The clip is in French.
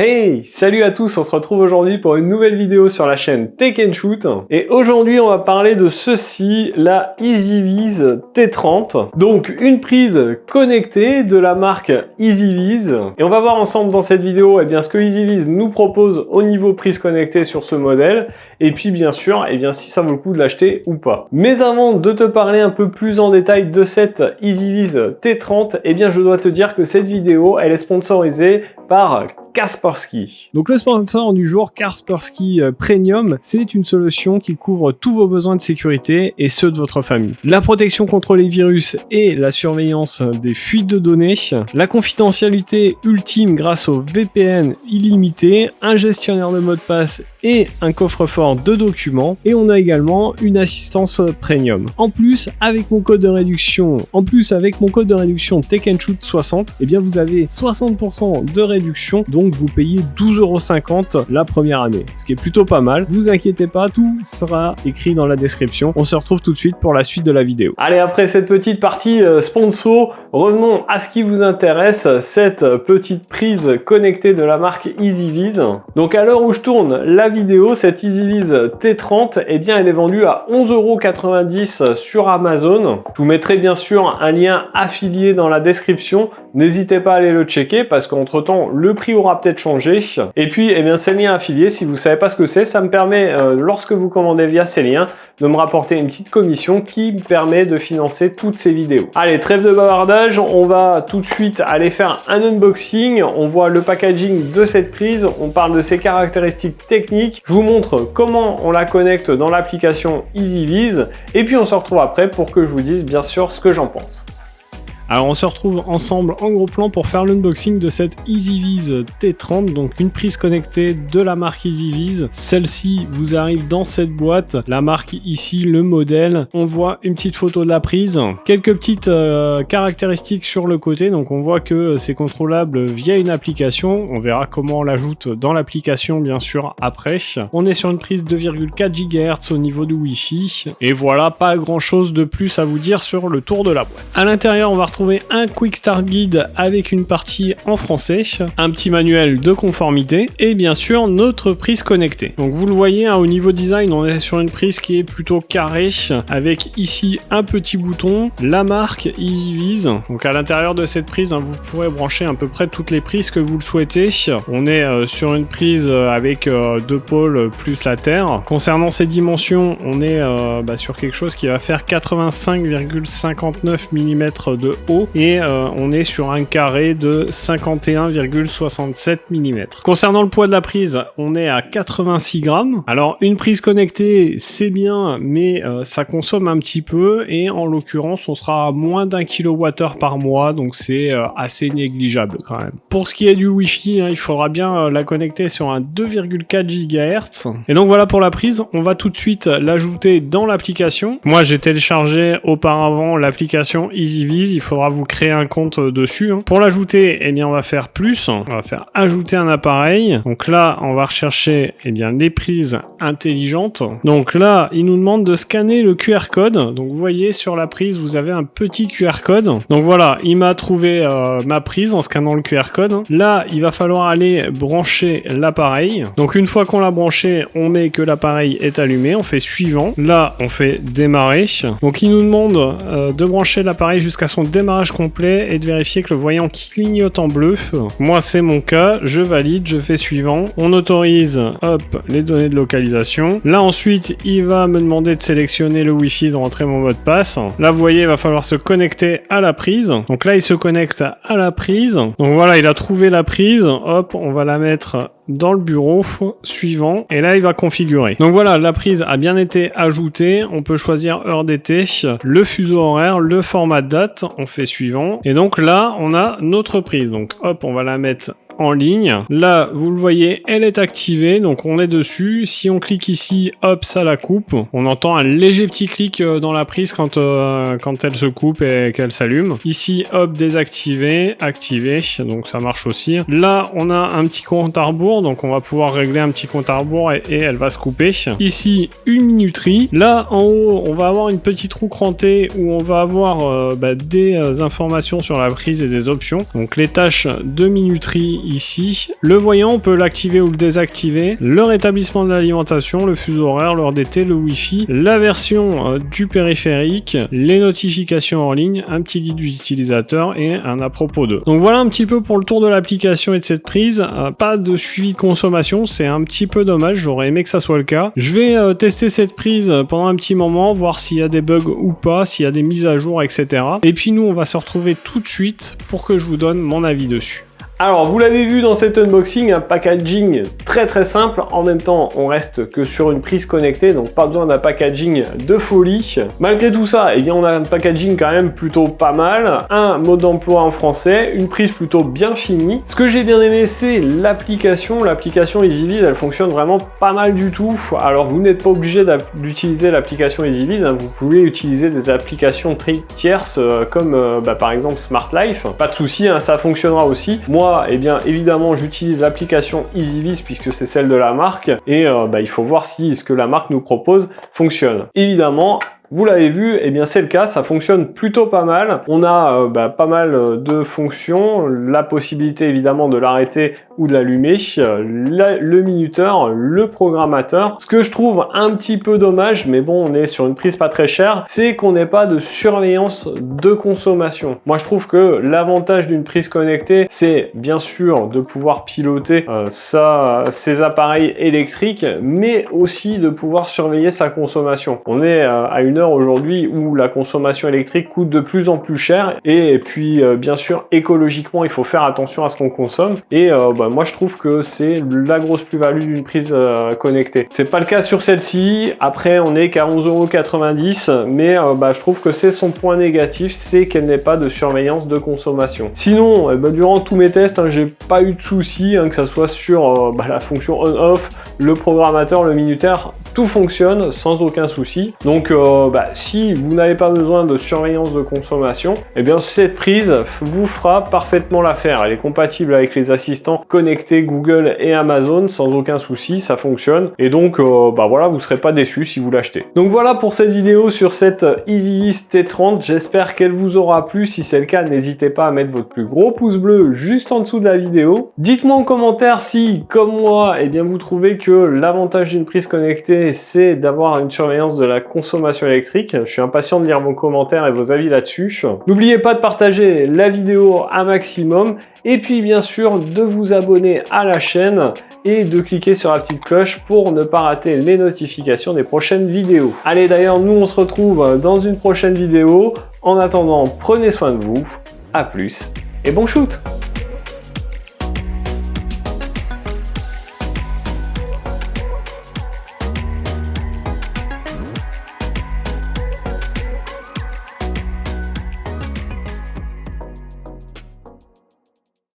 Hey, salut à tous, on se retrouve aujourd'hui pour une nouvelle vidéo sur la chaîne Tech & Shoot. Et aujourd'hui, on va parler de ceci, la EasyViz T30. Donc, une prise connectée de la marque EasyViz. Et on va voir ensemble dans cette vidéo ce que EasyViz nous propose au niveau prise connectée sur ce modèle. Et puis, bien sûr, si ça vaut le coup de l'acheter ou pas. Mais avant de te parler un peu plus en détail de cette EasyViz T30, je dois te dire que cette vidéo, elle est sponsorisée par Kaspersky. Donc le sponsor du jour, Kaspersky Premium, c'est une solution qui couvre tous vos besoins de sécurité et ceux de votre famille. La protection contre les virus et la surveillance des fuites de données, la confidentialité ultime grâce au VPN illimité, un gestionnaire de mot de passe et un coffre-fort de documents, et on a également une assistance premium. En plus, avec mon code de réduction, Tech & Shoot 60, vous avez 60% de réduction, donc vous payez 12,50 € la première année, ce qui est plutôt pas mal. Vous inquiétez pas, tout sera écrit dans la description. On se retrouve tout de suite pour la suite de la vidéo. Allez, après cette petite partie sponsor, revenons à ce qui vous intéresse, cette petite prise connectée de la marque EasyViz. Donc à l'heure où je tourne la vidéo, cette EasyViz T30, elle est vendue à 11,90 € sur Amazon. Je vous mettrai bien sûr un lien affilié dans la description. N'hésitez pas à aller le checker parce qu'entre temps, le prix aura peut-être changé. Et puis, ces liens affiliés, si vous savez pas ce que c'est, ça me permet, lorsque vous commandez via ces liens, de me rapporter une petite commission qui me permet de financer toutes ces vidéos. Allez, trêve de bavardage, on va tout de suite aller faire un unboxing. On voit le packaging de cette prise, on parle de ses caractéristiques techniques. Je vous montre comment on la connecte dans l'application EasyViz. Et puis, on se retrouve après pour que je vous dise bien sûr ce que j'en pense. Alors on se retrouve ensemble en gros plan pour faire l'unboxing de cette EasyViz T30, donc une prise connectée de la marque EasyViz. Celle-ci vous arrive dans cette boîte, la marque ici, le modèle. On voit une petite photo de la prise, quelques petites caractéristiques sur le côté, donc on voit que c'est contrôlable via une application. On verra comment on l'ajoute dans l'application bien sûr après. On est sur une prise 2,4 GHz au niveau du Wi-Fi. Et voilà, pas grand chose de plus à vous dire sur le tour de la boîte. À l'intérieur, on va retrouver un Quick Start Guide avec une partie en français, un petit manuel de conformité et bien sûr notre prise connectée. Donc vous le voyez, au niveau design, on est sur une prise qui est plutôt carrée avec ici un petit bouton, la marque EasyViz. Donc à l'intérieur de cette prise, vous pourrez brancher à peu près toutes les prises que vous le souhaitez. On est sur une prise avec 2 pôles plus la terre. Concernant ses dimensions, on est sur quelque chose qui va faire 85,59 mm de haut et on est sur un carré de 51,67 mm. Concernant le poids de la prise, on est à 86 grammes. Alors une prise connectée c'est bien, mais ça consomme un petit peu et en l'occurrence on sera à moins d'1 kWh par mois, donc c'est assez négligeable quand même. Pour ce qui est du Wi-Fi, il faudra bien la connecter sur un 2,4 GHz. Et donc voilà pour la prise, on va tout de suite l'ajouter dans l'application. Moi j'ai téléchargé auparavant l'application EasyViz, il faudra vous créer un compte dessus. Pour l'ajouter, on va faire plus, on va faire ajouter un appareil. Donc là, on va rechercher les prises intelligentes. Donc là, il nous demande de scanner le QR code. Donc vous voyez sur la prise, vous avez un petit QR code. Donc voilà, il m'a trouvé ma prise en scannant le QR code. Là, il va falloir aller brancher l'appareil. Donc une fois qu'on l'a branché, on met que l'appareil est allumé, on fait suivant. Là, on fait démarrer. Donc il nous demande de brancher l'appareil jusqu'à son démarrage complet et de vérifier que le voyant clignote en bleu. Moi c'est mon cas, je valide, je fais suivant. On autorise les données de localisation. Là ensuite il va me demander de sélectionner le Wi-Fi, de rentrer mon mot de passe. Là vous voyez, il va falloir se connecter à la prise. Donc là il se connecte à la prise. Donc voilà, il a trouvé la prise. On va la mettre dans le bureau, suivant, et là il va configurer. Donc voilà, la prise a bien été ajoutée, on peut choisir heure d'été, le fuseau horaire, le format de date, on fait suivant, et donc là on a notre prise. Donc on va la mettre en ligne. Là, vous le voyez, elle est activée, donc on est dessus. Si on clique ici, ça la coupe. On entend un léger petit clic dans la prise quand elle se coupe et qu'elle s'allume. Ici, désactivé, activé, donc ça marche aussi. Là, on a un petit compte à rebours, donc on va pouvoir régler un petit compte à rebours et elle va se couper. Ici, une minuterie. Là, en haut, on va avoir une petite roue crantée où on va avoir des informations sur la prise et des options. Donc les tâches de minuterie ici. Le voyant, on peut l'activer ou le désactiver. Le rétablissement de l'alimentation, le fuseau horaire, l'heure d'été, le Wi-Fi, la version du périphérique, les notifications en ligne, un petit guide utilisateur et un à propos d'eux. Donc voilà un petit peu pour le tour de l'application et de cette prise. Pas de suivi de consommation, c'est un petit peu dommage, j'aurais aimé que ça soit le cas. Je vais tester cette prise pendant un petit moment, voir s'il y a des bugs ou pas, s'il y a des mises à jour, etc. Et puis nous, on va se retrouver tout de suite pour que je vous donne mon avis dessus. Alors, vous l'avez vu dans cet unboxing, un packaging très simple. En même temps, on reste que sur une prise connectée, donc pas besoin d'un packaging de folie. Malgré tout ça, eh bien, on a un packaging quand même plutôt pas mal. Un mode d'emploi en français, une prise plutôt bien finie. Ce que j'ai bien aimé, c'est l'application. L'application EasyViz, elle fonctionne vraiment pas mal du tout. Alors, vous n'êtes pas obligé d'utiliser l'application EasyViz, hein. Vous pouvez utiliser des applications tierces comme par exemple Smart Life. Pas de souci, hein, ça fonctionnera aussi. Moi, eh bien évidemment j'utilise l'application EasyViz puisque c'est celle de la marque et il faut voir si ce que la marque nous propose fonctionne. Évidemment, vous l'avez vu, eh bien c'est le cas, ça fonctionne plutôt pas mal. On a pas mal de fonctions, la possibilité évidemment de l'arrêter ou de l'allumer, le minuteur, le programmateur. Ce que je trouve un petit peu dommage, mais bon, on est sur une prise pas très chère, c'est qu'on n'ait pas de surveillance de consommation. Moi je trouve que l'avantage d'une prise connectée, c'est bien sûr de pouvoir piloter ses appareils électriques, mais aussi de pouvoir surveiller sa consommation. On est à une heure aujourd'hui où la consommation électrique coûte de plus en plus cher et puis bien sûr écologiquement il faut faire attention à ce qu'on consomme et moi je trouve que c'est la grosse plus-value d'une prise connectée. C'est pas le cas sur celle-ci, après on est qu'à 11,90 €, mais je trouve que c'est son point négatif, c'est qu'elle n'ait pas de surveillance de consommation. Sinon durant tous mes tests, j'ai pas eu de soucis, que ça soit sur la fonction on-off, le programmateur, le minuteur, tout fonctionne sans aucun souci. Donc si vous n'avez pas besoin de surveillance de consommation, eh bien cette prise vous fera parfaitement l'affaire. Elle est compatible avec les assistants connectés Google et Amazon sans aucun souci, ça fonctionne. Et donc voilà, vous serez pas déçus si vous l'achetez. Donc voilà pour cette vidéo sur cette EasyViz T30. J'espère qu'elle vous aura plu. Si c'est le cas, n'hésitez pas à mettre votre plus gros pouce bleu juste en dessous de la vidéo. Dites-moi en commentaire si, comme moi, eh bien vous trouvez que l'avantage d'une prise connectée, c'est d'avoir une surveillance de la consommation électrique. Je suis impatient de lire vos commentaires et vos avis là-dessus. N'oubliez pas de partager la vidéo un maximum et puis bien sûr de vous abonner à la chaîne et de cliquer sur la petite cloche pour ne pas rater les notifications des prochaines vidéos. Allez, d'ailleurs, nous on se retrouve dans une prochaine vidéo. En attendant, prenez soin de vous. À plus et bon shoot!